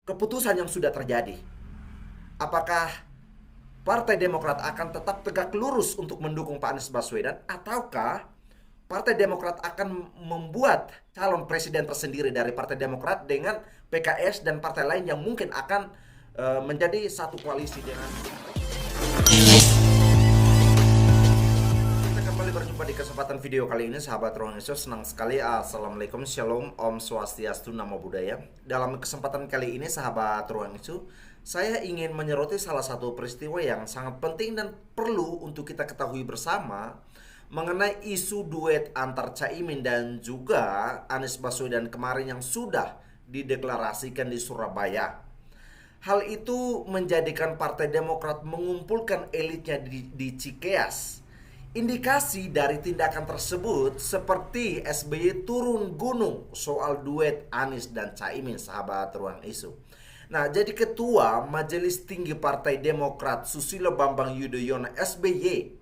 keputusan yang sudah terjadi. Apakah Partai Demokrat akan tetap tegak lurus untuk mendukung Pak Anies Baswedan, ataukah Partai Demokrat akan membuat calon presiden tersendiri dari Partai Demokrat dengan PKS dan partai lain yang mungkin akan menjadi satu koalisi dengan. Kita kembali berjumpa di kesempatan video kali ini, sahabat Ruang Hijau. Senang sekali. Assalamualaikum, Shalom, Om Swastiastu, Namo Buddhaya. Dalam kesempatan kali ini, sahabat Ruang Hijau, saya ingin menyoroti salah satu peristiwa yang sangat penting dan perlu untuk kita ketahui bersama mengenai isu duet antar Caimin dan juga Anies Baswedan kemarin yang sudah dideklarasikan di Surabaya. Hal itu menjadikan Partai Demokrat mengumpulkan elitnya di Cikeas. Indikasi dari tindakan tersebut seperti SBY turun gunung soal duet Anies dan Caimin, sahabat Ruang Isu. Nah, jadi Ketua Majelis Tinggi Partai Demokrat Susilo Bambang Yudhoyono SBY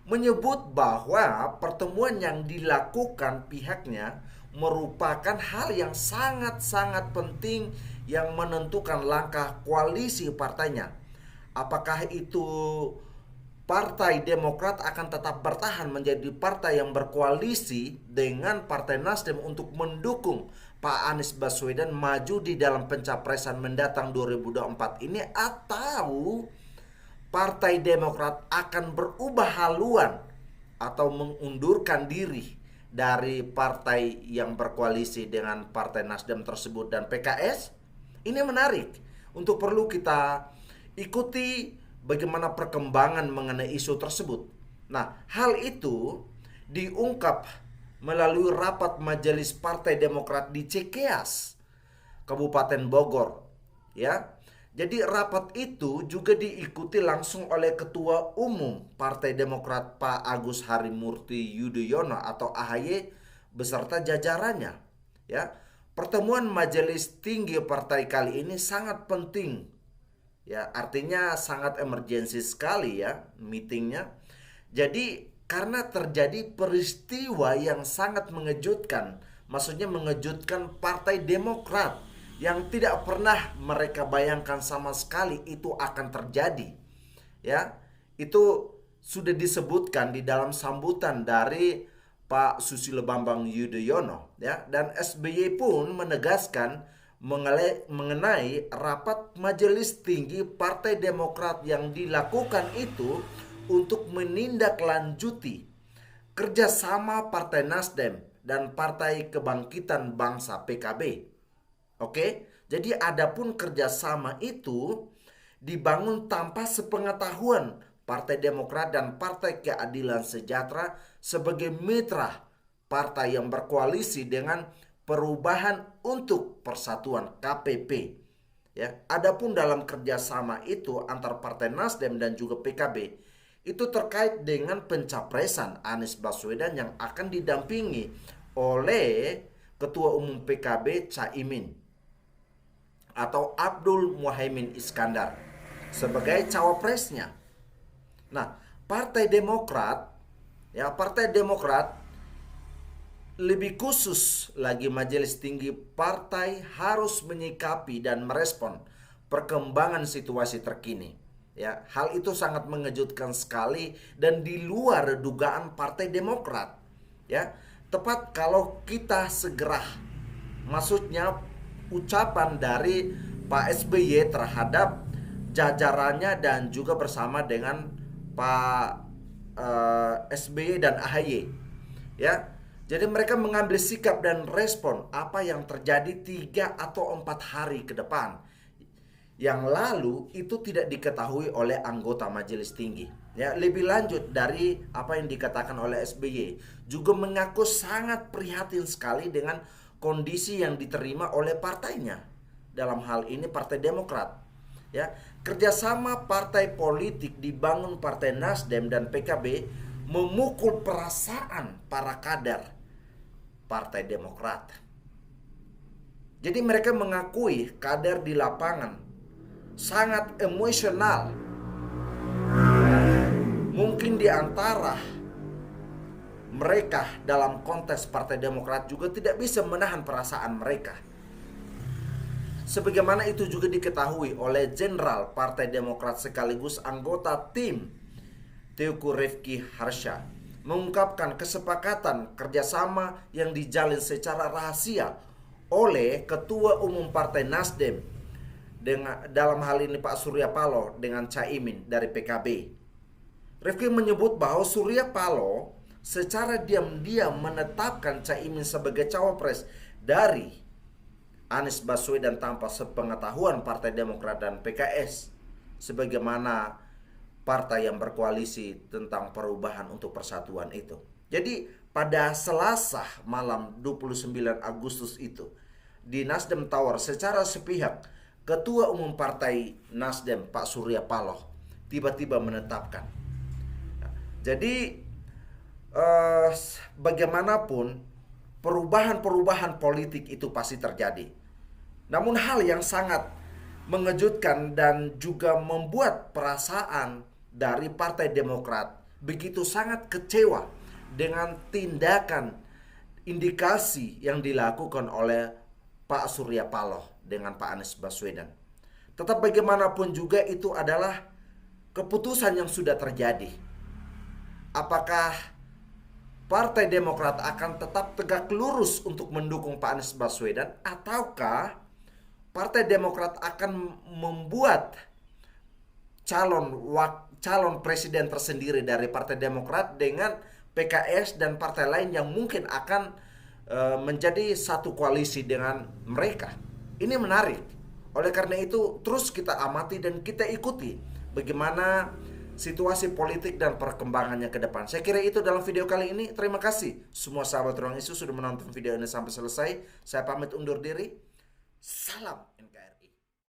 menyebut bahwa pertemuan yang dilakukan pihaknya merupakan hal yang sangat-sangat penting yang menentukan langkah koalisi partainya. Apakah itu Partai Demokrat akan tetap bertahan menjadi partai yang berkoalisi dengan Partai Nasdem untuk mendukung Pak Anies Baswedan maju di dalam pencapresan mendatang 2024 ini, atau Partai Demokrat akan berubah haluan atau mengundurkan diri dari partai yang berkoalisi dengan Partai Nasdem tersebut dan PKS. Ini menarik untuk perlu kita ikuti bagaimana perkembangan mengenai isu tersebut. Nah, hal itu diungkap melalui rapat Majelis Partai Demokrat di Cikeas, Kabupaten Bogor, ya. Jadi rapat itu juga diikuti langsung oleh Ketua Umum Partai Demokrat Pak Agus Harimurti Yudhoyono atau AHY beserta jajarannya, ya. Pertemuan Majelis Tinggi Partai kali ini sangat penting, ya, artinya sangat emergensi sekali ya meetingnya. Jadi karena terjadi peristiwa yang sangat mengejutkan, maksudnya mengejutkan Partai Demokrat yang tidak pernah mereka bayangkan sama sekali itu akan terjadi, ya. Itu sudah disebutkan di dalam sambutan dari Pak Susilo Bambang Yudhoyono, ya, dan SBY pun menegaskan mengenai rapat Majelis Tinggi Partai Demokrat yang dilakukan itu untuk menindaklanjuti kerjasama Partai Nasdem dan Partai Kebangkitan Bangsa PKB. Oke, jadi adapun kerjasama itu dibangun tanpa sepengetahuan Partai Demokrat dan Partai Keadilan Sejahtera sebagai mitra partai yang berkoalisi dengan Perubahan untuk Persatuan KPP, ya. Adapun dalam kerjasama itu antar Partai Nasdem dan juga PKB itu terkait dengan pencapresan Anies Baswedan yang akan didampingi oleh Ketua Umum PKB Caimin atau Abdul Muhaimin Iskandar sebagai cawapresnya. Nah, Partai Demokrat, ya, Partai Demokrat lebih khusus lagi Majelis Tinggi Partai harus menyikapi dan merespon perkembangan situasi terkini. Ya, hal itu sangat mengejutkan sekali dan di luar dugaan Partai Demokrat. Ya, tepat kalau kita segera, maksudnya ucapan dari Pak SBY terhadap jajarannya dan juga bersama dengan Pak SBY dan AHY, ya. Jadi mereka mengambil sikap dan respon apa yang terjadi 3 atau 4 hari ke depan. Yang lalu itu tidak diketahui oleh anggota Majelis Tinggi. Ya, lebih lanjut dari apa yang dikatakan oleh SBY, juga mengaku sangat prihatin sekali dengan kondisi yang diterima oleh partainya. Dalam hal ini Partai Demokrat. Ya, kerjasama partai politik dibangun Partai Nasdem dan PKB memukul perasaan para kader Partai Demokrat. Jadi mereka mengakui kader di lapangan sangat emosional. Mungkin di antara mereka dalam konteks Partai Demokrat juga tidak bisa menahan perasaan mereka. Sebagaimana itu juga diketahui oleh Jenderal Partai Demokrat sekaligus anggota tim Teuku Rifki Harsha, mengungkapkan kesepakatan kerjasama yang dijalin secara rahasia oleh Ketua Umum Partai Nasdem dalam hal ini Pak Surya Paloh dengan Caimin dari PKB. Rifki menyebut bahwa Surya Paloh secara diam-diam menetapkan Caimin sebagai cawapres dari Anies Baswedan tanpa sepengetahuan Partai Demokrat dan PKS, sebagaimana partai yang berkoalisi tentang perubahan untuk persatuan itu. Jadi pada Selasa malam 29 Agustus itu di Nasdem Tower secara sepihak Ketua Umum Partai Nasdem Pak Surya Paloh tiba-tiba menetapkan. Jadi bagaimanapun perubahan-perubahan politik itu pasti terjadi. Namun hal yang sangat mengejutkan dan juga membuat perasaan dari Partai Demokrat begitu sangat kecewa dengan tindakan indikasi yang dilakukan oleh Pak Surya Paloh dengan Pak Anies Baswedan. Tetap bagaimanapun juga itu adalah keputusan yang sudah terjadi. Apakah Partai Demokrat akan tetap tegak lurus untuk mendukung Pak Anies Baswedan, ataukah Partai Demokrat akan membuat calon presiden tersendiri dari Partai Demokrat dengan PKS dan partai lain yang mungkin akan menjadi satu koalisi dengan mereka. Ini menarik. Oleh karena itu terus kita amati dan kita ikuti bagaimana situasi politik dan perkembangannya ke depan. Saya kira itu dalam video kali ini. Terima kasih semua sahabat Ruang Isu sudah menonton video ini sampai selesai. Saya pamit undur diri. Salam NKRI.